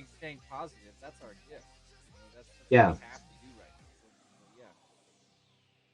staying positive. That's our gift. That's what we Yeah, have to do right now. So,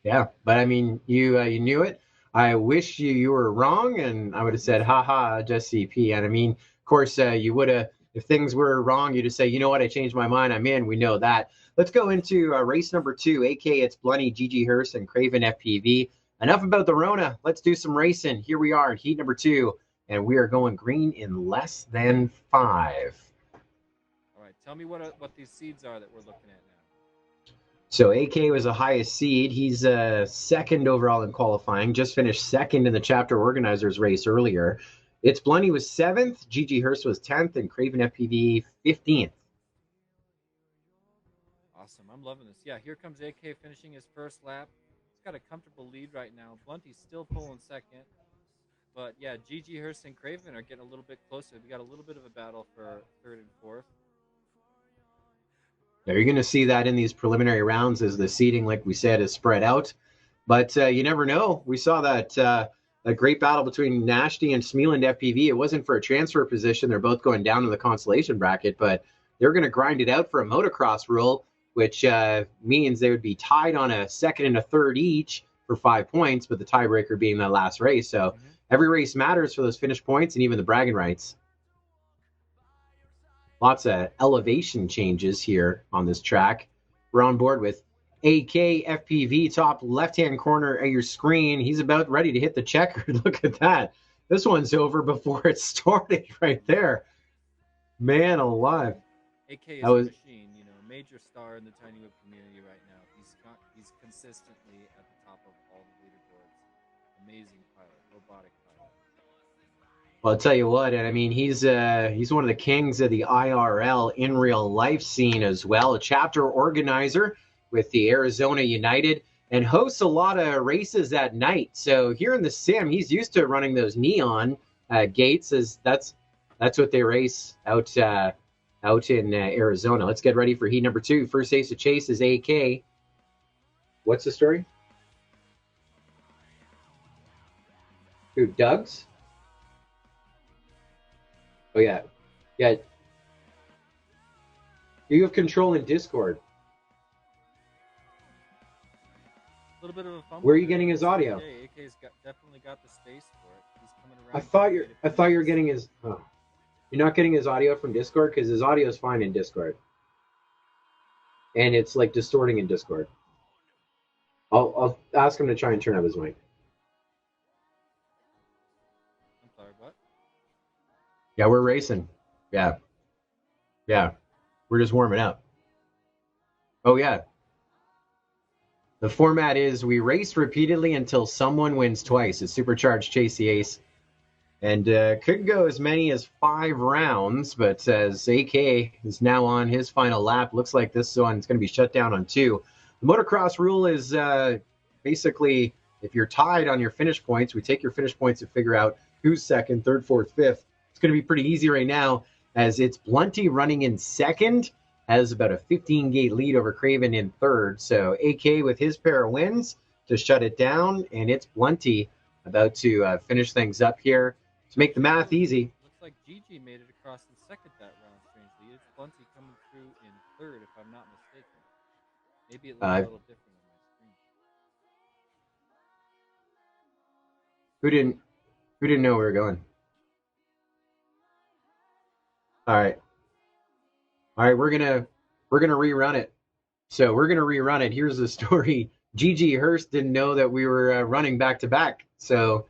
yeah. yeah. But I mean, you knew it. I wish you were wrong, and I would have said, haha, just CP. And I mean, of course, you would have, if things were wrong, you'd have said, you know what, I changed my mind. I'm in. We know that. Let's go into race number 2, AK. It's Blunny, GG Hurst, and Craven FPV. Enough about the Rona. Let's do some racing. Here we are, heat number 2, and we are going green in less than 5. All right. Tell me what these seeds are that we're looking at now. So AK was the highest seed. He's second overall in qualifying. Just finished second in the chapter organizers race earlier. It's Blunny was 7th, GG Hurst was 10th, and Craven FPV 15th. Awesome. I'm loving this. Yeah, here comes AK finishing his first lap. He's got a comfortable lead right now. Blunty's still pulling second. But yeah, GG Hurst and Craven are getting a little bit closer. We got a little bit of a battle for third and fourth. Now you're going to see that in these preliminary rounds as the seeding, like we said, is spread out. But you never know. We saw that a great battle between Nashty and Smeeland FPV. It wasn't for a transfer position. They're both going down in the consolation bracket, but they're going to grind it out for a motocross rule, which means they would be tied on a second and a third each for 5 points, but the tiebreaker being that last race. So every race matters for those finish points and even the bragging rights. Lots of elevation changes here on this track. We're on board with AK FPV, top left-hand corner of your screen. He's about ready to hit the checker. Look at that. This one's over before it started right there. Man alive. AK is a machine, major star in the Tiny Whip community right now. He's consistently at the top of all the leaderboards. Amazing pilot, robotic pilot. Well, I'll tell you what, and I mean, he's one of the kings of the IRL in real life scene as well. A chapter organizer with the Arizona United and hosts a lot of races at night. So here in the sim, he's used to running those neon gates. As that's what they race out in Arizona. Let's get ready for heat number 2. First ace of chase is AK. What's the story? Who, Doug's? Oh, yeah. Yeah. You have control in Discord. A little bit of a fumble. Where are you getting his audio? AK's definitely got the space for it. He's coming around. I thought you were getting his... Oh. You're not getting his audio from Discord? Because his audio is fine in Discord. And it's like distorting in Discord. I'll ask him to try and turn up his mic. I'm sorry, what? Yeah, we're racing. Yeah. We're just warming up. Oh, yeah. The format is we race repeatedly until someone wins twice. It's Supercharged Chase the Ace. And could go as many as 5 rounds, but as AK is now on his final lap, looks like this one's going to be shut down on 2. The motocross rule is basically if you're tied on your finish points, we take your finish points to figure out who's second, third, fourth, fifth. It's going to be pretty easy right now as it's Blunty running in second, has about a 15-gate lead over Craven in third. So AK with his pair of wins to shut it down, and it's Blunty about to finish things up here. To make the math easy. Looks like GG made it across in second that round, strangely. It's Blunty coming through in third, if I'm not mistaken. Maybe it looks a little different on my screen. Who didn't know we were going? All right, we're gonna rerun it. So we're gonna rerun it. Here's the story. GG Hurst didn't know that we were running back to back. So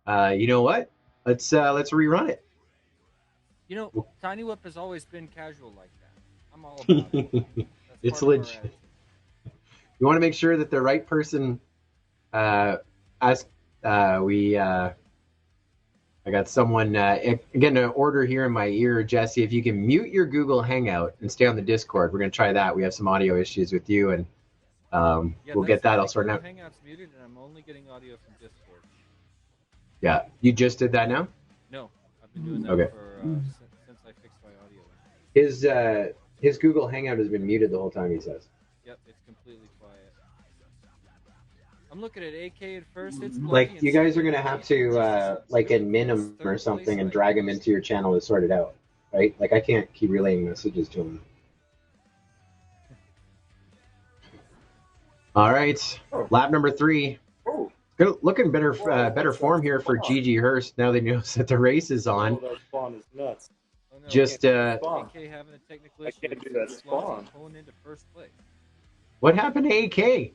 you know what? Let's rerun it. Tiny Whip has always been casual like that. I'm all about it. It's legit. You want to make sure that the right person I got someone again an order here in my ear, Jesse. If you can mute your Google Hangout and stay on the Discord, we're gonna try that. We have some audio issues with you, and we'll get that all sorted out. Hangout's muted, and I'm only getting audio from Discord. Yeah, you just did that now? No, I've been doing that since I fixed my audio. His Google Hangout has been muted the whole time, he says. Yep, it's completely quiet. I'm looking at AK at first. It's like you guys are gonna have to like admin him or something and drag him into your channel to sort it out. right? Like I can't keep relaying messages to him. All right, lap number 3. Oh, Looking better, Whoa, better what's form that here for spawn? Gigi Hurst now they know that the race is on. oh, that spawn is nuts. Oh no, Just spawn. AK having a technical I issue. can't do that spawn. Pulling into first place. what happened to AK? I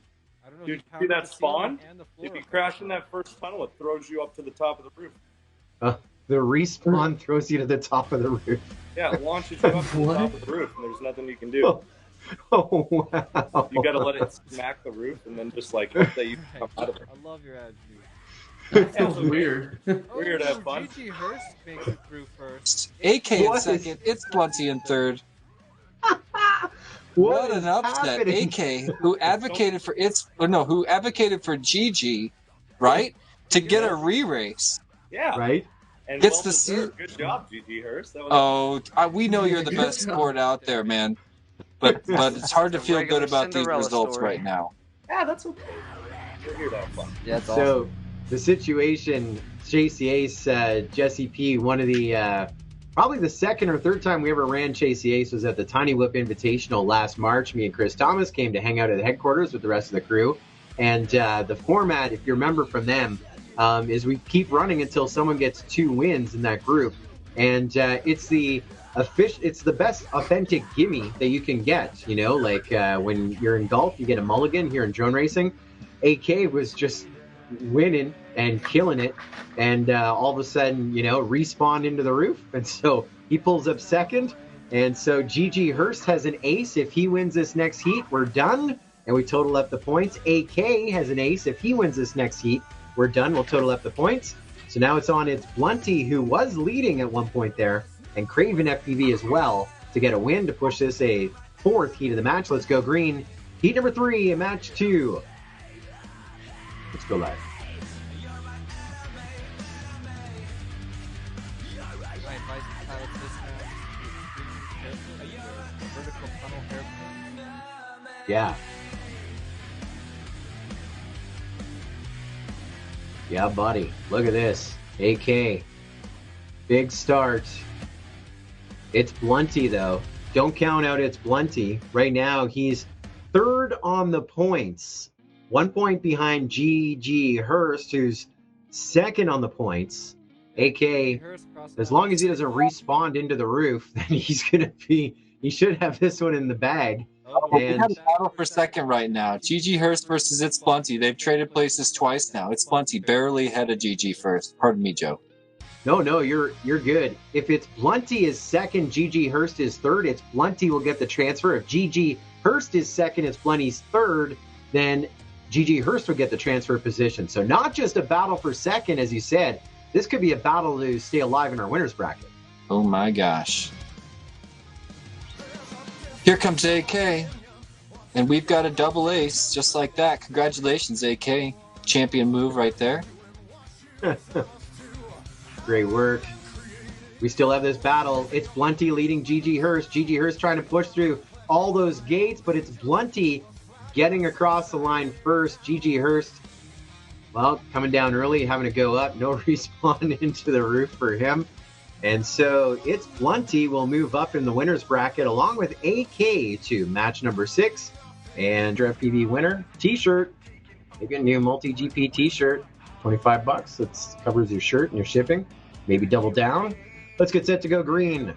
don't know. Dude, he you see powered that the ceiling spawn? and the floor If you up. crash in that first tunnel, it throws you up to the top of the roof. The respawn throws you to the top of the roof. Yeah, it launches you up to the What? top of the roof, and there's nothing you can do. Oh wow! You gotta let it smack the roof, and then just like hope that you come out of it. I love your attitude. That sounds weird. Weird, oh, have fun. Gigi Hurst makes it through first. AK in What? second. It's Blunty in third. What What is an upset! happening? AK, who advocated for Gigi, right, to get a re-race. Yeah, Right? and Gets well to see- deserved. Good job, GG Hurst. That was We know you're the best sport out there, man. But it's hard to It's a feel regular good about these Cinderella results story. right now. yeah, that's okay. We're here to have fun. Yeah, it's So the situation, JC Ace, Jesse P, one of the probably the second or third time we ever ran Chasey Ace was at the Tiny Whip Invitational last March. Me and Chris Thomas came to hang out at the headquarters with the rest of the crew. And the format, if you remember from them, is we keep running until someone gets 2 wins in that group. And it's the best authentic gimme that you can get. You know, like when you're in golf, you get a mulligan. Here in drone racing, AK was just winning and killing it, and all of a sudden, you know, respawned into the roof, and so he pulls up second, and so GG Hurst has an ace. If he wins this next heat, we're done, and we total up the points. AK has an ace. If he wins this next heat, we're done. We'll total up the points. So now it's on. It's Blunty, who was leading at one point there, and Craven FPV as well, to get a win to push this a 4th heat of the match. Let's go green. Heat number 3 in match 2. Let's go live. My advice to pilots this match is extremely careful with the vertical funnel hairpin. Yeah. Yeah, buddy. Look at this. AK. Big start. It's Blunty, though. Don't count out it's Blunty. Right now, he's 3rd on the points. 1 point behind GG Hurst, who's 2nd on the points. AK, as long as he doesn't respawn into the roof, then he should have this one in the bag. We And have a battle for second right now. GG Hurst versus It's Blunty. They've traded places twice now. It's Blunty barely ahead of GG first. Pardon me, Joe. No, you're good. If it's Blunty is 2nd, GG Hurst is 3rd, it's Blunty will get the transfer. If GG Hurst is 2nd, it's Blunty's 3rd, then GG Hurst will get the transfer position. So not just a battle for 2nd, as you said. This could be a battle to stay alive in our winners bracket. Oh my gosh. Here comes AK. And we've got a double ace just like that. Congratulations, AK. Champion move right there. Great work. We still have this battle. It's Blunty leading GG Hurst. GG Hurst trying to push through all those gates, but it's Blunty getting across the line first. GG Hurst, well, coming down early, having to go up. No respawn into the roof for him. And so it's Blunty will move up in the winners bracket along with AK to match number 6. And your FPV winner, t-shirt. You get a new MultiGP t-shirt, $25. That covers your shirt and your shipping. Maybe double down. Let's get set to go green.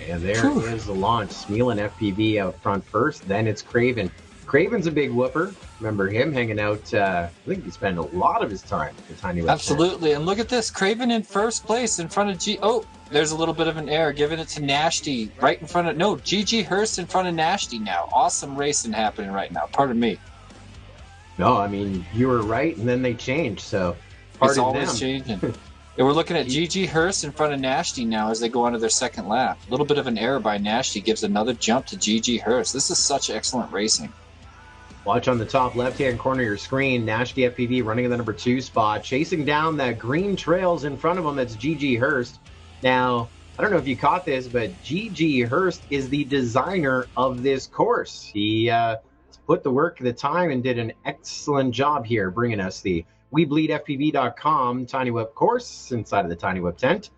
And there is the launch. Smealin FPV out front first. Then it's Craven. Craven's a big whooper. Remember him hanging out. I think he spent a lot of his time at the Tiny Whip. Absolutely. And look at this. Craven in first place in front of G. Oh, there's a little bit of an error. Giving it to Nashty right in front of. No, GG Hurst in front of Nashty now. Awesome racing happening right now. Pardon me. No, I mean, you were right, and then they changed. So, It's pardon always them. changing. And we're looking at GG Hurst in front of Nashty now as they go onto their second lap. A little bit of an error by Nashty gives another jump to GG Hurst. This is such excellent racing. Watch on the top left-hand corner of your screen, Nashty FPV running in the number 2 spot, chasing down that green trails in front of him. That's GG Hurst. Now, I don't know if you caught this, but GG Hurst is the designer of this course. He put the work, the time, and did an excellent job here bringing us the WeBleedFPV.com Tiny Whip course inside of the Tiny Whip tent.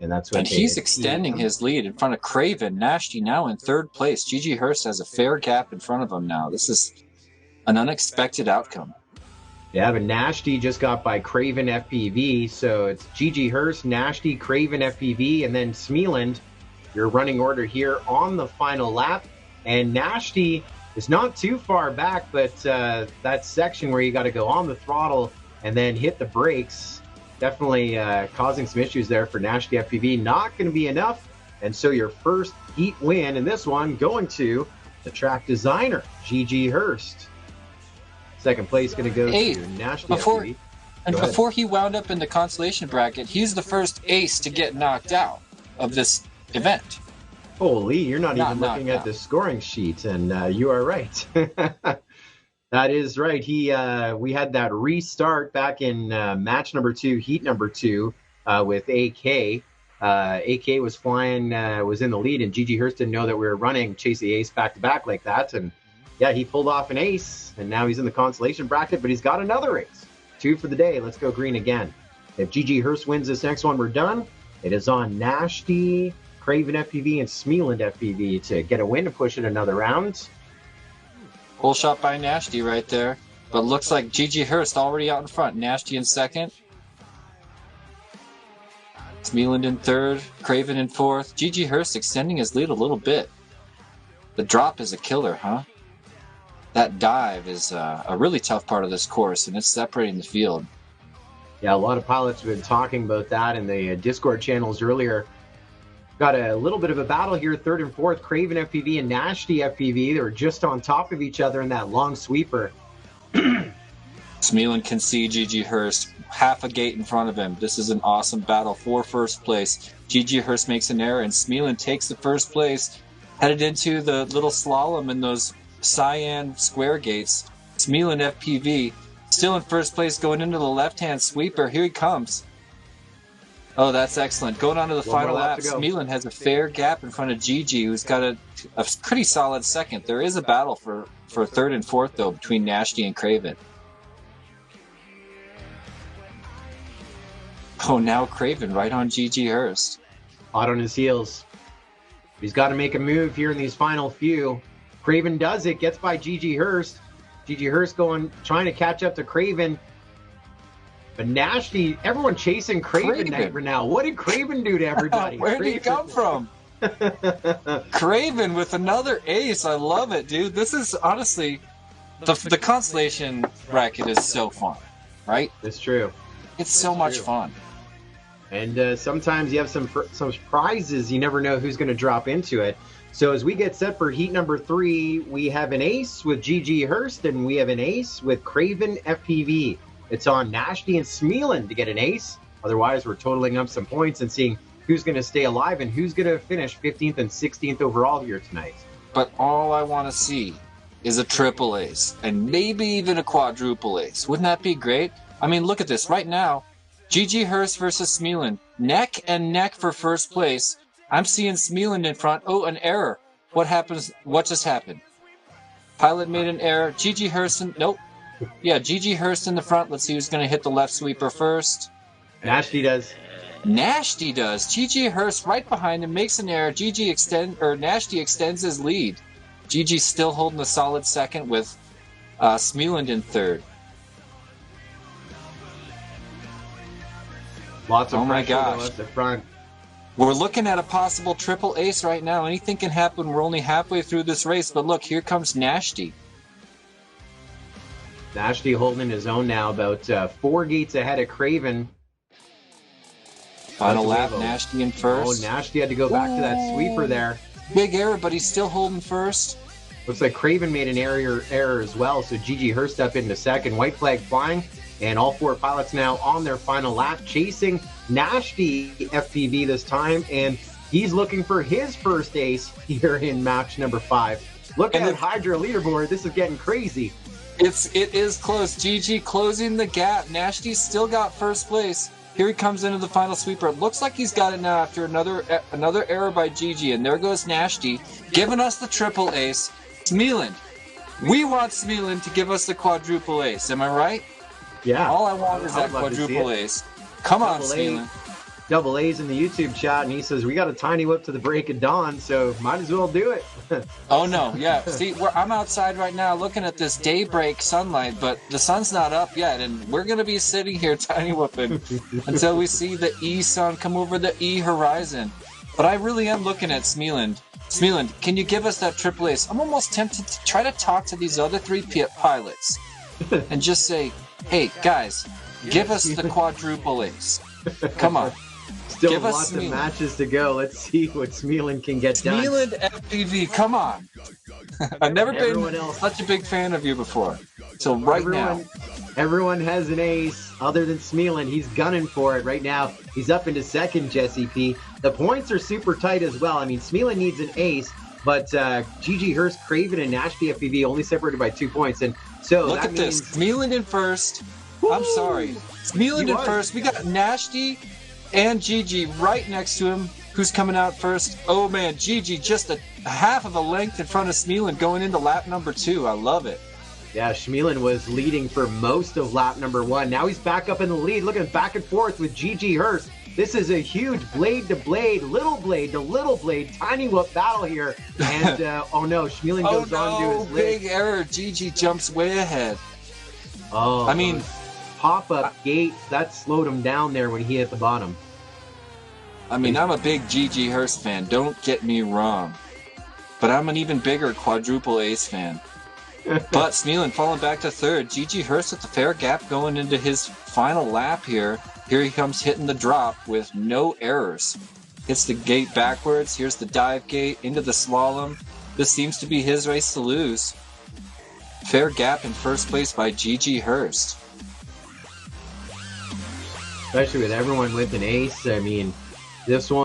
And that's what And he's extending his lead in front of Craven. Nashty now in third place. GG Hurst has a fair gap in front of him now. This is an unexpected outcome. Yeah, but Nashty just got by Craven FPV, so it's GG Hurst, Nashty, Craven FPV, and then Smeeland, your running order here on the final lap. And Nashty is not too far back, but that section where you got to go on the throttle and then hit the brakes, definitely causing some issues there for Nashty FPV. Not going to be enough, and so your first heat win in this one going to the track designer, GG Hurst. Second place going to go to Nashty FPV. And before he wound up in the consolation bracket, he's the first ace to get knocked out of this event. Holy, you're not even looking at the scoring sheet, and you are right. That is right. We had that restart back in match number 2, heat number 2, with AK. AK was flying, was in the lead, and GG Hurst didn't know that we were running Chase the Ace back-to-back like that, and yeah, he pulled off an ace, and now he's in the consolation bracket, but he's got another ace. 2 for the day. Let's go green again. If GG Hurst wins this next one, we're done. It is on Nashty, Craven FPV, and Smeeland FPV to get a win to push it another round. Full shot by Nashty right there. But looks like GG Hurst already out in front. Nashty in second. Smeeland in third. Craven in fourth. GG Hurst extending his lead a little bit. The drop is a killer, huh? That dive is a really tough part of this course, and it's separating the field. Yeah, a lot of pilots have been talking about that in the Discord channels earlier. Got a little bit of a battle here, third and fourth, Craven FPV and Nashty FPV. They were just on top of each other in that long sweeper. Smeeland can see GG Hurst half a gate in front of him. This is an awesome battle for first place. GG Hurst makes an error, and Smeeland takes the first place. Headed into the little slalom in those cyan square gates. Smeeland FPV still in first place going into the left-hand sweeper. Here he comes. Oh, that's excellent. Going on to the final lap, Smeeland has a fair gap in front of GG, who's got a pretty solid second. There is a battle for third and fourth, though, between Nashty and Craven. Oh, now Craven right on GG Hurst. Hot on his heels. He's got to make a move here in these final few. Craven does it, gets by GG Hurst. GG Hurst trying to catch up to Craven. But Nashty, everyone chasing Craven right now. What did Craven do to everybody? Where did he come from? Craven with another ace. I love it, dude. This is honestly, the constellation bracket is so fun, right? It's true. It's so much fun. And sometimes you have some surprises. You never know who's going to drop into it. So as we get set for heat number 3, we have an ace with GG Hurst, and we have an ace with Craven FPV. It's on Nashty and Smeeland to get an ace. Otherwise, we're totaling up some points and seeing who's going to stay alive and who's going to finish 15th and 16th overall here tonight. But all I want to see is a triple ace, and maybe even a quadruple ace. Wouldn't that be great? I mean, look at this. Right now, GG Hurst versus Smeeland. Neck and neck for first place. I'm seeing Smeeland in front. Oh, an error. What happens? What just happened? Pilot made an error. GG Hurst. Nope. Yeah, GG Hurst in the front. Let's see who's going to hit the left sweeper first. Nashty does. Nashty does. GG Hurst right behind him makes an error. Nashty extends his lead. GG still holding a solid second with Smeeland in third. Lots of oh my pressure gosh. at the front. We're looking at a possible triple ace right now. Anything can happen. We're only halfway through this race, but look, here comes Nashty. Nashty holding his own now, about 4 gates ahead of Craven. Final lap, Nashty in first. Oh, Nashty had to go back to that sweeper there. Big error, but he's still holding first. Looks like Craven made an error as well, so GG Hurst up into second. White flag flying, and all 4 pilots now on their final lap, chasing Nashty FPV this time, and he's looking for his first ace here in match number 5. Look at that Hydra leaderboard. This is getting crazy. It is close. GG closing the gap. Nashty's still got first place. Here he comes into the final sweeper. It looks like he's got it now after another error by GG, and there goes Nashty, giving us the triple ace. Smeeland We want Smealand to give us the quadruple ace. Am I right? Yeah. All I want is that I'd love to see quadruple it. ace. Come on, Double A. Smealand. Double A's in the YouTube chat, and he says we got a tiny whip to the break of dawn, so might as well do it. Oh no, yeah. See, I'm outside right now looking at this daybreak sunlight, but the sun's not up yet, and we're gonna be sitting here tiny whooping until we see the E sun come over the E horizon. But I really am looking at Smealand. Smealand, can you give us that triple ace? I'm almost tempted to try to talk to these other three pilots and just say, hey guys, give us the quadruple ace. Come on. Still Give us lots of Smealand. matches to go. Let's see what Smealand can get done. Smealand FPV, come on. I've never Everyone been else- such a big fan of you before. So right now. Everyone has an ace other than Smealand. He's gunning for it right now. He's up into second, Jesse P. The points are super tight as well. I mean, Smealand needs an ace, but GG Hurst, Craven, and Nash FPV only separated by 2 points. And so Look that at this. Smealand in first. I'm sorry. Smealand He in was. first. We got Nashty and Gigi right next to him. Who's coming out first? Oh man, Gigi just a half of a length in front of Smealand going into lap number 2. I love it. Yeah, Smealand was leading for most of lap number 1. Now he's back up in the lead, looking back and forth with GG Hurst. This is a huge blade to blade, little blade to little blade, tiny whoop battle here. And oh no, Smealand Oh goes on to no, his leg. big error. Gigi jumps way ahead. Oh, I mean, pop-up gates, that slowed him down there when he hit the bottom. I'm a big GG Hurst fan. Don't get me wrong. But I'm an even bigger quadruple ace fan. But Smealand falling back to third. GG Hurst with the fair gap going into his final lap here. Here he comes hitting the drop with no errors. Hits the gate backwards. Here's the dive gate into the slalom. This seems to be his race to lose. Fair gap in first place by GG Hurst. Especially with everyone with an ace. I mean, this one